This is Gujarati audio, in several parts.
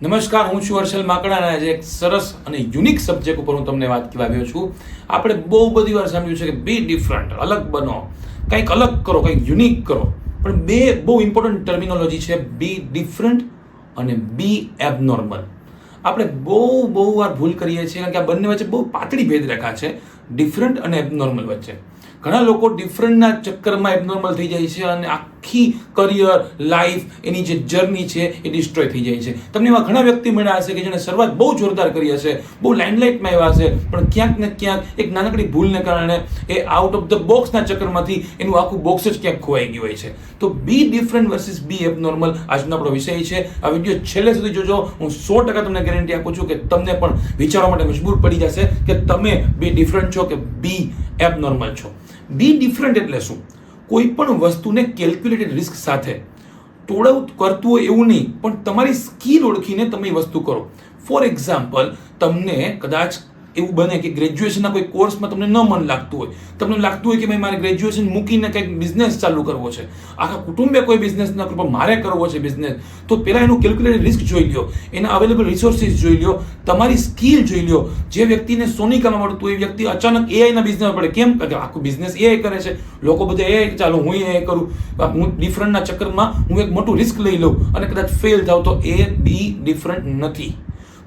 નમસ્કાર, હું છું હર્ષલ માકડા અને આજે એક સરસ અને યુનિક સબ્જેક્ટ ઉપર હું તમને વાત કરવા આવ્યો છું. આપણે બહુ બધી વાર સાંભળ્યું છે કે બી ડિફરન્ટ, અલગ બનો, કંઈક અલગ કરો, કંઈક યુનિક કરો. પણ બે બહુ ઇમ્પોર્ટન્ટ ટર્મિનોલોજી છે, બી ડિફરન્ટ અને બી એબનોર્મલ. આપણે બહુ વાર ભૂલ કરીએ છીએ કારણ કે આ બંને વચ્ચે બહુ પાતળી ભેદરેખા છે, ડિફરન્ટ અને એબનોર્મલ વચ્ચે. ઘણા લોકો ડિફરન્ટના ચક્કરમાં એબનોર્મલ થઈ જાય છે અને આખી કરિયર, લાઈફ, એની જે જર્ની છે એ ડિસ્ટ્રોય થઈ જાય છે. તમને એવા ઘણા વ્યક્તિ મળ્યા હશે કે જેણે શરૂઆત બહુ જોરદાર કરી હશે, બહુ લાઇમલાઇટમાં આવ્યા હશે, પણ ક્યાંક ને ક્યાંક એક નાનકડી ભૂલને કારણે એ આઉટ ઓફ ધ બોક્સના ચક્કરમાંથી એનું આખું બોક્સ જ ક્યાંક ખોવાઈ ગયું હોય છે. તો બી ડિફરન્ટ વર્સિસ બી એબનોર્મલ આજનો આપણો વિષય છે. આ વિડીયો છેલ્લે સુધી જોજો. હું 100% તમને ગેરંટી આપું છું કે તમને પણ વિચારવા માટે મજબૂર પડી જશે કે તમે બી ડિફરન્ટ છો કે બી એબનોર્મલ છો. બી ડિફરન્ટ એટલે શું? કોઈ પણ વસ્તુને કેલ્ક્યુલેટેડ રિસ્ક સાથે તોડવું કરતું હોય એવું નહીં, પણ તમારી સ્કિલ ઓળખીને તમે એ વસ્તુ કરો. ફોર એક્ઝામ્પલ, તમને કદાચ એવું બને કે ગ્રેજ્યુએશનના કોઈ કોર્સમાં તમને ન મન લાગતું હોય, તમને લાગતું હોય કે ભાઈ મારે ગ્રેજ્યુએશન મૂકીને કંઈક બિઝનેસ ચાલુ કરવો છે, આખા કુટુંબે કોઈ બિઝનેસ ન કરવો, મારે કરવો છે બિઝનેસ, તો પહેલાં એનું કેલ્ક્યુલેટેડ રિસ્ક જોઈ લ્યો, એના અવેલેબલ રિસોર્સિસ જોઈ લ્યો, તમારી સ્કિલ જોઈ લ્યો. જે વ્યક્તિને સોનિકામાં મળતું હોય એ વ્યક્તિ અચાનક એઆઈના બિઝનેસમાં પડે. કેમ? કે આખું બિઝનેસ એઆઈ કરે છે, લોકો બધા એઆઈ, ચાલો હું એઆઈ કરું, હું ડિફરન્ટના ચક્કરમાં હું એક મોટું રિસ્ક લઈ લઉં અને કદાચ ફેલ થાવ, તો એ બી ડિફરન્ટ નથી.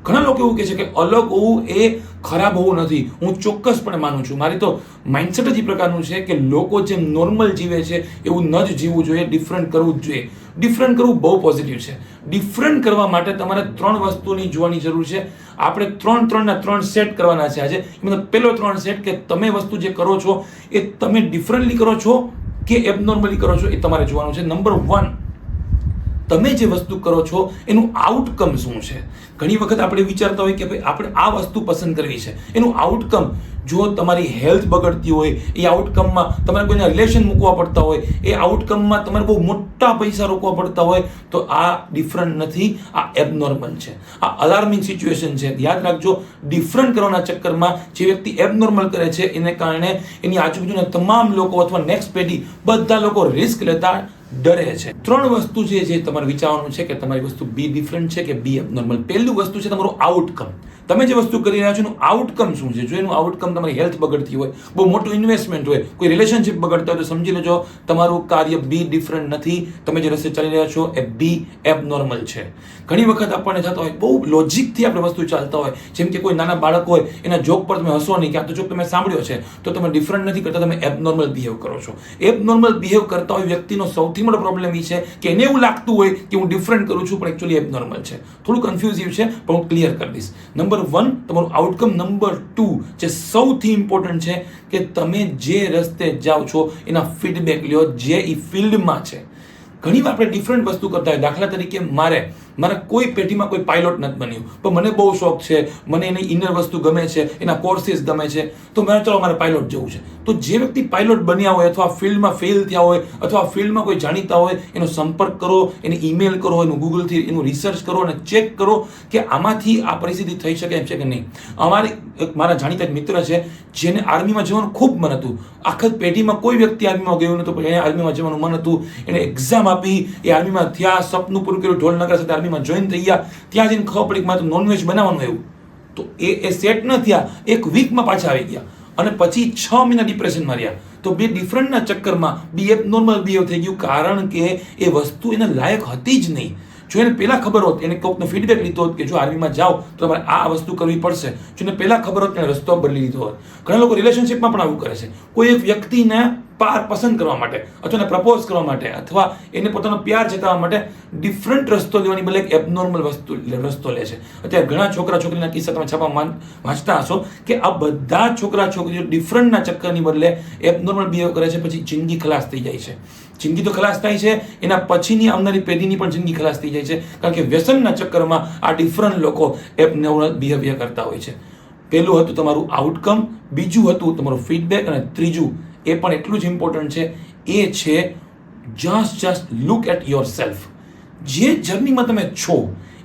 ઘણા લોકો એવું કહે છે કે અલગ હોવું એ ખરાબ હોવું નથી. હું ચોક્કસપણે માનું છું. મારી તો માઇન્ડસેટ જ એ પ્રકારનું છે કે લોકો જેમ નોર્મલ જીવે છે એવું ન જ જીવવું જોઈએ, ડિફરન્ટ કરવું જ જોઈએ. ડિફરન્ટ કરવું બહુ પોઝિટિવ છે. ડિફરન્ટ કરવા માટે તમારે 3 વસ્તુની જોવાની જરૂર છે. આપણે 3 સેટ કરવાના છે આજે. મતલબ પહેલો 3 સેટ કે તમે વસ્તુ જે કરો છો એ તમે ડિફરન્ટલી કરો છો કે એબનોર્મલી કરો છો, એ તમારે જોવાનું છે. નંબર 1, તમે જે વસ્તુ કરો છો એનું આઉટકમ શું છે? ઘણી વખત આપણે વિચારતા હોય કે ભાઈ આપણે આ વસ્તુ પસંદ કરવી છે, એનું આઉટકમ, જો તમારી હેલ્થ બગડતી હોય, એ આઉટકમમાં તમારે કોઈના રિલેશન મૂકવા પડતા હોય, એ આઉટકમમાં તમારે બહુ મોટા પૈસા રોકવા પડતા હોય, તો આ ડિફરન્ટ નથી, આ એબનોર્મલ છે. આ અલાર્મિંગ સિચ્યુએશન છે. યાદ રાખજો, ડિફરન્ટ કરવાના ચક્કરમાં જે વ્યક્તિ એબનોર્મલ કરે છે એને કારણે એની આજુબાજુના તમામ લોકો અથવા નેક્સ્ટ પેઢી બધા લોકો રિસ્ક લેતા ડરે છે. 3 વસ્તુ જે તમારે વિચારવાનું છે કે તમારી વસ્તુ બી ડિફરન્ટ છે કે બી એબનોર્મલ. પહેલું વસ્તુ છે તમારું આઉટકમ. તમે જે વસ્તુ કરી રહ્યા છો એનું આઉટકમ શું છે? જો એનું આઉટકમ તમારી હેલ્થ બગડતી હોય, બહુ મોટું ઇન્વેસ્ટમેન્ટ હોય, કોઈ રિલેશનશિપ બગડતા હોય, તો સમજી લેજો તમારું કાર્ય બી ડિફરન્ટ નથી. તમે જે રસ્તે ચાલી રહ્યા છો એ બી એબનોર્મલ છે. ઘણી વખત આપણને થતા હોય, બહુ લોજિકથી આપણે વસ્તુ ચાલતા હોય, જેમ કે કોઈ નાના બાળક હોય, એના જોક પર તમે હસો નહીં કે આ તો જોક તમે સાંભળ્યો છે, તો તમે ડિફરન્ટ નથી કરતા, તમે એબનોર્મલ બિહેવ કરો છો. એબનોર્મલ બિહેવ કરતા હોય વ્યક્તિનો સૌથી મોટો પ્રોબ્લેમ એ છે કે એને એવું લાગતું હોય કે હું ડિફરન્ટ કરું છું પણ એકચ્યુઅલી એબનોર્મલ છે. થોડું કન્ફ્યુઝિવ છે પણ હું ક્લિયર કરી દઈશ. નંબર 1 તમારું આઉટકમ. નંબર 2 જે સૌથી ઇમ્પોર્ટન્ટ છે કે તમે જે રસ્તે જાઓ છો એના ફીડબેક લ્યો જે એ ફિલ્ડમાં છે. ઘણી વાર આપણે ડિફરન્ટ વસ્તુ કરતા હોય. દાખલા તરીકે મારા કોઈ પેઢીમાં કોઈ પાયલોટ નથી બન્યું, પણ મને બહુ શોખ છે, મને એની ઇનર વસ્તુ ગમે છે, એના કોર્સિસ ગમે છે, તો ચાલો મારે પાયલોટ જવું છે. તો જે વ્યક્તિ પાયલોટ બન્યા હોય અથવા ફિલ્ડમાં ફેલ થયા હોય અથવા ફિલ્ડમાં કોઈ જાણીતા હોય, એનો સંપર્ક કરો, એને ઈમેલ કરો, એનું ગૂગલથી એનું રિસર્ચ કરો અને ચેક કરો કે આમાંથી આ પરિસ્થિતિ થઈ શકે એમ છે કે નહીં. મારા જાણીતા એક મિત્ર છે જેને આર્મીમાં જવાનું ખૂબ મન હતું. આખા પેઢીમાં કોઈ વ્યક્તિ આર્મીમાં ગયું નતું, પણ એને આર્મીમાં જવાનું મન હતું. એને એક્ઝામ આપી, એ આર્મીમાં થયા, સપનું પૂરું કર્યું, ઢોલનગર સાથે આર્મીમાં જોઈન થઈ ગયા. ત્યાં જઈને ખબર પડી કે મારે તો નોનવેજ બનાવવાનું એવું, તો એ સેટ ન થયા. 1 વીકમાં પાછા આવી ગયા અને પછી 6 મહિના ડિપ્રેશનમાં રહ્યા. તો બે ડિફરન્ટના ચક્કરમાં બી એબનોર્મલ બિહેવ થઈ ગયું, કારણ કે એ વસ્તુ એના લાયક હતી જ નહીં. જો એને પહેલાં ખબર હોત, એને કોઈકનો ફીડબેક લીધો હોત કે જો આર્મીમાં જાઓ તો તમારે આ વસ્તુ કરવી પડશે, જો એને પહેલાં ખબર હોત, એને રસ્તો બદલી લીધો હોત. ઘણા લોકો રિલેશનશિપમાં પણ આવું કરે છે. કોઈ એક વ્યક્તિને પસંદ કરવા માટે અથવા એને પ્રપોઝ કરવા માટે અથવા એને પોતાનો પ્યાર જતાવવા માટે ડિફરન્ટ રસ્તો લેવાની બદલે એક એબનોર્મલ રસ્તો લે છે. અત્યારે ઘણા છોકરા છોકરીના કિસ્સા તમે છાપામાં વાંચતા હશો કે આ બધા છોકરા છોકરીઓ ડિફરન્ટના ચક્કરની બદલે એબનોર્મલ બિહેવ કરે છે, પછી જિંદગી ખલાસ થઈ જાય છે. જિંદગી તો ખલાસ થાય છે, એના પછીની આવનારી પેઢીની પણ જિંદગી ખલાસ થઈ જાય છે, કારણ કે વ્યસનના ચક્કરમાં આ ડિફરન્ટ લોકો એબનોર્મલ બિહેવિયર કરતા હોય છે. પહેલું હતું તમારું આઉટકમ, બીજું હતું તમારું ફીડબેક, અને ત્રીજું એ પણ એટલું જ ઇમ્પોર્ટન્ટ છે, એ છે just look at yourself. જે જર્નીમાં તમે છો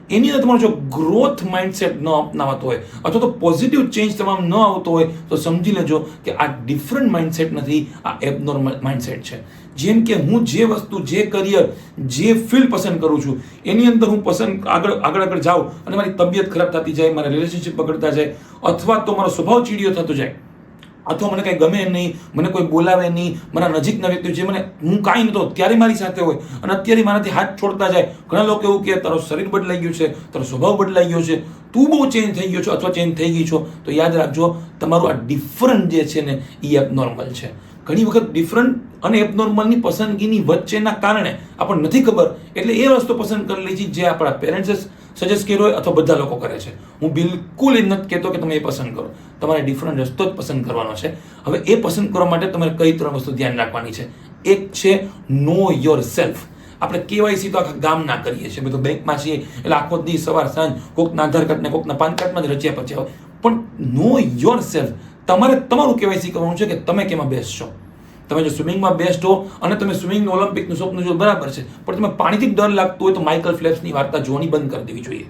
એની અંદર તમારો જો ગ્રોથ માઇન્ડસેટ ન અપનાવતો હોય અથવા તો પોઝિટિવ ચેન્જ તમામ ન આવતો હોય, તો સમજી લેજો કે આ ડિફરન્ટ માઇન્ડસેટ નથી, આ એબનોર્મલ માઇન્ડસેટ છે. જેમ કે હું જે વસ્તુ, જે કરિયર, જે ફિલ્ડ પસંદ કરું છું એની અંદર હું પસંદ આગળ જાઉં અને મારી તબિયત ખરાબ થતી જાય, મારા રિલેશનશિપ બગડતા જાય, અથવા તો મારો સ્વભાવ ચીડિયો થતો જાય, અથવા મને કંઈ ગમે નહીં, મને કોઈ બોલાવે નહીં, મારા નજીકના વ્યક્તિઓ જે હું કાંઈ નહોતો ત્યારે મારી સાથે હોય અને અત્યારે મારાથી હાથ છોડતા જાય. ઘણા લોકો એવું કહે તારો શરીર બદલાઈ ગયું છે, તારો સ્વભાવ બદલાઈ ગયો છે, તું બહુ ચેન્જ થઈ ગયો છો અથવા ચેન્જ થઈ ગઈ છો. તો યાદ રાખજો, તમારું આ ડિફરન્ટ જે છે ને એ એબનોર્મલ છે. ઘણી વખત ડિફરન્ટ અને એબનોર્મલની પસંદગીની વચ્ચેના કારણે આપણને નથી ખબર, એટલે એ વસ્તુ પસંદ કરી લે છે જે આપણા પેરેન્ટ્સે સજેસ્ટ કર્યો હોય અથવા બધા લોકો કરે છે. હું બિલકુલ એ નથી કહેતો કે તમે એ પસંદ કરો, તમારે ડિફરન્ટ રસ્તો જ પસંદ કરવાનો છે. હવે એ પસંદ કરવા માટે તમારે કઈ 3 વસ્તુ ધ્યાન રાખવાની છે. એક છે નો યોર સેલ્ફ. આપણે કેવાયસી તો આખા ગામના કરીએ છીએ, બધું બેંકમાં છીએ એટલે આખો દી સવાર સાંજ કોકના આધાર કાર્ડ ને કોકના પાન કાર્ડમાં જ રચ્યા પચ્યા હોય. પણ નો યોર સેલ્ફ, તમારે તમારું કેવાયસી કરવાનું છે કે તમે કેમાં બેસ્ટ છો. તમે જો સ્વિમિંગમાં બેસ્ટ હો અને તમે સ્વિમિંગનું ઓલિમ્પિકનું સ્વપ્ન જો બરાબર છે, પણ તમે પાણીથી ડર લાગતો હોય તો માઇકલ ફેલ્પ્સની વાર્તા જોવાની બંધ કરી દેવી જોઈએ.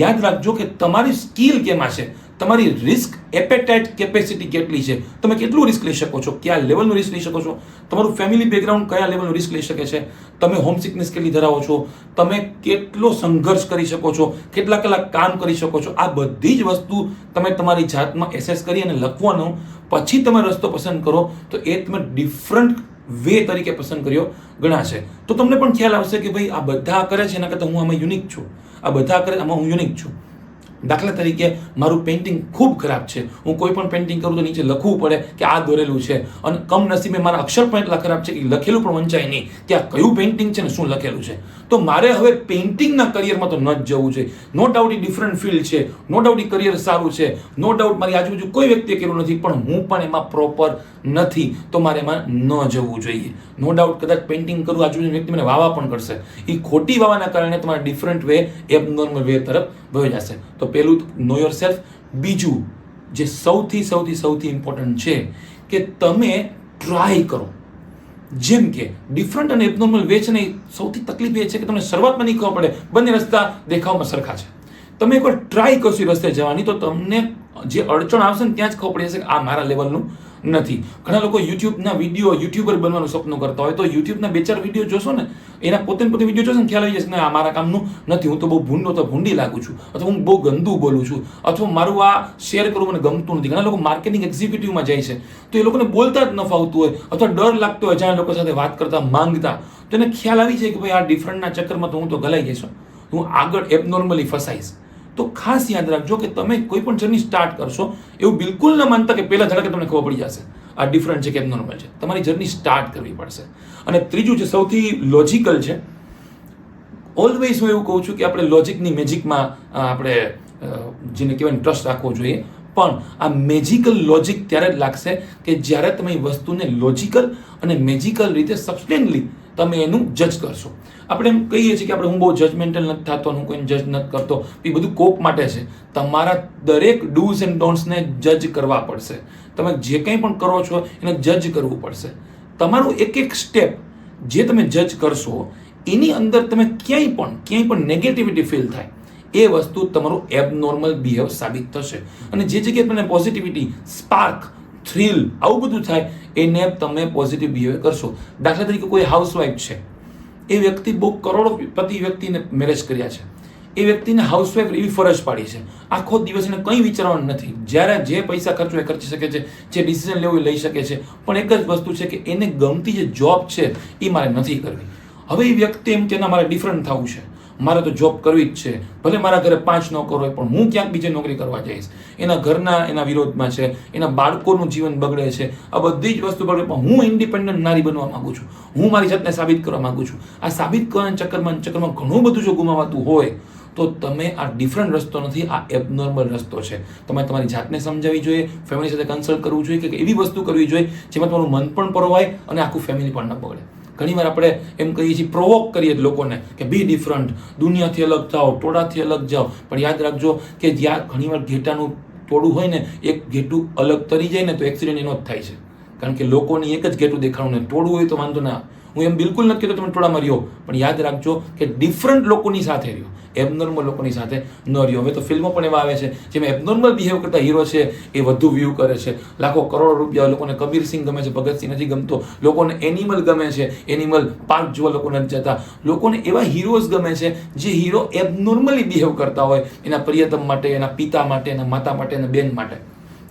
યાદ રાખજો કે તમારી સ્કિલ કેમાં છે, તમારી રિસ્ક એપેટાઇટ કેપેસિટી કેટલી છે, તમે કેટલું રિસ્ક લઈ શકો છો, કયા લેવલનું રિસ્ક લઈ શકો છો, તમારું ફેમિલી બેકગ્રાઉન્ડ કયા લેવલનું રિસ્ક લઈ શકે છે, તમે હોમ સિકનેસ કેટલી ધરાવો છો, તમે કેટલો સંઘર્ષ કરી શકો છો, કેટલા કલાક કામ કરી શકો છો. આ બધી જ વસ્તુ તમે તમારી જાતમાં એસેસ કરી અને લખવાનો, પછી તમે રસ્તો પસંદ કરો તો એ તમે ડિફરન્ટ વે તરીકે પસંદ કર્યો ગણાશે. તો તમને પણ ખ્યાલ આવશે કે ભાઈ આ બધા કરે છે એના કરતાં હું આમાં યુનિક છું, આ બધા કરે આમાં હું યુનિક છું. દાખલા તરીકે મારું પેઇન્ટિંગ ખૂબ ખરાબ છે, હું કોઈ પણ પેઇન્ટિંગ કરું તો નીચે લખવું પડે કે આ દોરેલું છે, અને કમનસીબે મારા અક્ષર પણ એટલા ખરાબ છે કે લખેલું પણ વંચાય નહીં કે આ કયું પેઇન્ટિંગ છે ને શું લખેલું છે. તો મારે હવે પેઇન્ટિંગના કરિયરમાં તો ન જ જવું છે. નો ડાઉટ એ ડિફરન્ટ ફિલ્ડ છે, નો ડાઉટ એ કરિયર સારું છે, નો ડાઉટ મારી આજુબાજુ કોઈ વ્યક્તિએ કર્યું નથી, પણ હું પણ એમાં પ્રોપર નથી, તો મારે એમાં ન જવું જોઈએ. નો ડાઉટ કદાચ પેઇન્ટિંગ કરું, આજુબાજુ વ્યક્તિ મને વાવા પણ કરશે, એ ખોટી વાવાના કારણે તમારા ડિફરન્ટ વે, એબનોર્મલ વે તરફ વહી જશે. તો પહેલું નો યોર સેલ્ફ. બીજું જે સૌથી ઇમ્પોર્ટન્ટ છે કે તમે ટ્રાય કરો. જેમ કે ડિફરન્ટ અને એબનોર્મલ વે છે ને, સૌથી તકલીફ એ છે કે તમને શરૂઆતમાં નહીં ખબર પડે, બંને રસ્તા દેખાવમાં સરખા છે. તમે એકવાર ટ્રાય કરશો એ રસ્તે જવાની તો તમને જે અડચણ આવશે ને ત્યાં જ ખબર પડી જશે કે આ મારા લેવલનું નથી. ઘણા લોકો યુટ્યુબના વિડીયો, યુટ્યુબર બનવાનું સપનું કરતા હોય તો યુટ્યુબના 2-4 વિડીયો જોશો ને, એના પોતે વિડીયો જોશો ને ખ્યાલ આવી જશે ને આ મારા કામનું નથી, હું તો બહુ ભૂંડો તો ભૂંડી લાગુ છું, અથવા હું બહુ ગંદુ બોલું છું, અથવા મારું આ શેર કરવું મને ગમતું નથી. ઘણા લોકો માર્કેટિંગ એક્ઝિક્યુટિવમાં જાય છે તો એ લોકોને બોલતા જ ન ફાવતું હોય અથવા ડર લાગતો હોય જાણે લોકો સાથે વાત કરતા માંગતા, તો એને ખ્યાલ આવી જાય કે ભાઈ આ ડિફરન્ટના ચક્કરમાં તો હું તો ગલાઈ જઈશ, હું આગળ એબનોર્મલી ફસાઈશ. તો ખાસ યાદ રાખજો કે તમે કોઈ પણ જર્ની સ્ટાર્ટ કરશો એવું બિલકુલ ન માનતા કે પહેલા ધડાકે તમને ખબર પડી જશે આ ડિફરન્ટ છે કે એબનોર્મલ છે. તમારી જર્ની સ્ટાર્ટ કરવી પડશે. અને ત્રીજું છે સૌથી લોજિકલ છે. ઓલવેઝ હું એવું કહું છું કે આપણે લોજિકની મેજિકમાં આપણે જેને કહેવાય ટ્રસ્ટ રાખવો જોઈએ, પણ આ મેજિકલ લોજિક ત્યારે જ લાગશે કે જ્યારે તમે એ વસ્તુને લોજિકલ અને મેજિકલ રીતે સબસ્ટેન્ટલી તમે એનું જજ કરશો. આપણે એમ કહીએ છીએ કે હું બહુ જજમેન્ટલ નથી થતો, હું કોઈને જજ નથી કરતો, એ બધું કોક માટે છે. તમારા દરેક ડૂઝ એન્ડ ડોન્ટ્સને જજ કરવા પડશે. તમે જે કંઈ પણ કરો છો એને જજ કરવું પડશે. તમારું એક સ્ટેપ જે તમે જજ કરશો એની અંદર તમે ક્યાંય પણ નેગેટિવિટી ફીલ થાય, એ વસ્તુ તમારું એબનોર્મલ બિહેવ સાબિત થશે. અને જે જગ્યાએ તમને પોઝિટિવિટી, સ્પાર્ક, થ્રિલ આવું બધું થાય એને તમે પોઝિટિવ બિહેવ કરશો. દાખલા તરીકે કોઈ હાઉસવાઈફ છે, એ વ્યક્તિ બહુ કરોડપતિ વ્યક્તિને મેરેજ કર્યા છે, એ વ્યક્તિને હાઉસવાઈફ એવી ફરજ પાડી છે, આખો દિવસ એને કંઈ વિચારવાનું નથી, જ્યારે જે પૈસા ખર્ચો એ ખર્ચી શકે છે, જે ડિસિઝન લેવું એ લઈ શકે છે, પણ એક જ વસ્તુ છે કે એને ગમતી જે જોબ છે એ મારે નથી કરવી. હવે એ વ્યક્તિ એમ કે ના મારે ડિફરન્ટ થવું છે, મારે તો જોબ કરવી જ છે, ભલે મારા ઘરે 5 નોકરો હોય પણ હું ક્યાંક બીજે નોકરી કરવા જઈશ. એના ઘરના એના વિરોધમાં છે, એના બાળકોનું જીવન બગડે છે, આ બધી જ વસ્તુ બગડે, પણ હું ઇન્ડિપેન્ડન્ટ નારી બનવા માંગુ છું, હું મારી જાતને સાબિત કરવા માંગુ છું. આ સાબિત કરવાના ચક્કરમાં ઘણું બધું જો ગુમાવાતું હોય તો તમે આ ડિફરન્ટ રસ્તો નથી, આ એબનોર્મલ રસ્તો છે. તમારે તમારી જાતને સમજાવવી જોઈએ, ફેમિલી સાથે કન્સલ્ટ કરવું જોઈએ કે એવી વસ્તુ કરવી જોઈએ જેમાં તમારું મન પણ પરોવાય અને આખું ફેમિલી પણ ન બગડે. ઘણીવાર આપણે એમ કહીએ છીએ, પ્રોવોક કરીએ લોકોને કે બી ડિફરન્ટ, દુનિયાથી અલગ થાઓ, ટોળાથી અલગ જાઓ, પણ યાદ રાખજો કે જ્યાં ઘણીવાર ઘેટાનું ટોળું હોય ને, એક ઘેટું અલગ તરી જાય ને તો એક્સિડન્ટ એનો જ થાય છે. કારણ કે લોકોની એક જ ઘેટું દેખાણું ને ટોળું હોય તો વાંધો ના, હું એમ બિલકુલ નથી કહેતો તમે ટોળામાં રહ્યો, પણ યાદ રાખજો કે ડિફરન્ટ લોકોની સાથે રહ્યો, એબનોર્મલ લોકોની સાથે ન રહ્યો. હવે તો ફિલ્મો પણ એવા આવે છે જેમાં એબનોર્મલ બિહેવ કરતા હીરો છે એ વધુ વ્યૂ કરે છે, લાખો કરોડો રૂપિયા. લોકોને કબીર સિંહ ગમે છે, ભગતસિંહ નથી ગમતો. લોકોને એનિમલ ગમે છે, એનિમલ પાર્ક જોવા લોકો નથી જતા. લોકોને એવા હીરોઝ ગમે છે જે હીરો એબનોર્મલી બિહેવ કરતા હોય એના પ્રિયતમ માટે, એના પિતા માટે, એના માતા માટે, એના બેન માટે.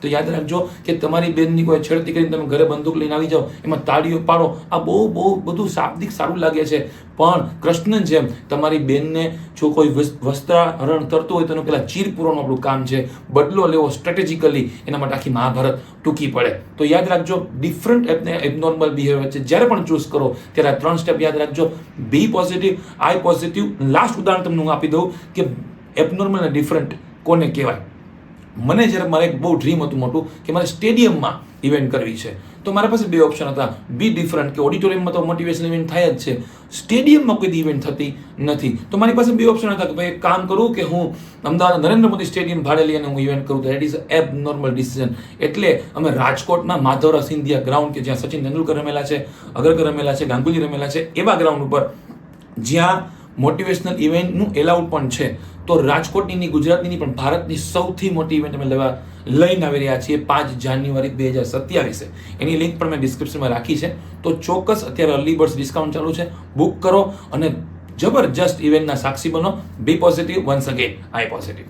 તો યાદ રાખજો કે તમારી બેનની કોઈ છેડતી કરીને તમે ઘરે બંદૂક લઈને આવી જાઓ, એમાં તાળીઓ પાડો, આ બહુ બધું શાબ્દિક સારું લાગે છે, પણ કૃષ્ણ જેમ તમારી બેનને જો કોઈ વસ્ત્રાહરણ કરતું હોય તો એનું પહેલાં ચીર પૂરવાનું આપણું કામ છે, બદલો લેવો સ્ટ્રેટેજિકલી, એના માટે આખી મહાભારત ટૂંકી પડે. તો યાદ રાખજો ડિફરન્ટ એબનોર્મલ બિહેવિયર વચ્ચે જ્યારે પણ ચૂઝ કરો ત્યારે આ 3 સ્ટેપ યાદ રાખજો. બી પોઝિટિવ, આઈ પોઝિટિવ. લાસ્ટ ઉદાહરણ તમને હું આપી દઉં કે એબનોર્મલ અને ડિફરન્ટ કોને કહેવાય. મને જ્યારે મારે એક બહુ ડ્રીમ હતું મોટું કે મારે સ્ટેડિયમમાં ઇવેન્ટ કરવી છે, તો મારા પાસે 2 ઓપ્શન હતા, બી ડિફરન્ટ કે ઓડિટોરિયમમાં તો મોટિવેશનલ ઇવેન્ટ થાય જ છે, સ્ટેડિયમમાં કોઈ ઇવેન્ટ થતી નથી. તો મારી પાસે 2 ઓપ્શન હતા કે ભાઈ એક કામ કરું કે હું અમદાવાદ નરેન્દ્ર મોદી સ્ટેડિયમ ભાડે લઈને હું ઇવેન્ટ કરું. તો દેટ ઇઝ એબ નોર્મલ ડિસિઝન. એટલે અમે રાજકોટના માધવરાવ સિંધિયા ગ્રાઉન્ડ કે જ્યાં સચિન તેંડુલકર રમેલા છે, અગરકર રમેલા છે, ગાંગુલી રમેલા છે, એવા ગ્રાઉન્ડ ઉપર જ્યાં મોટિવેશનલ ઇવેન્ટનું એલાઉડ પણ છે. તો રાજકોટની, ગુજરાતની પણ ભારતની સૌથી મોટી ઇવેન્ટ અમે લઈને આવી રહ્યા છીએ 5 જાન્યુઆરી 2027. એની લિંક પણ મેં ડિસ્ક્રિપ્શનમાં રાખી છે. તો ચોક્કસ અત્યારે અર્લી બર્ડ્સ ડિસ્કાઉન્ટ ચાલુ છે, બુક કરો અને જબરજસ્ત ઇવેન્ટના સાક્ષી બનો. Be positive, once again I positive.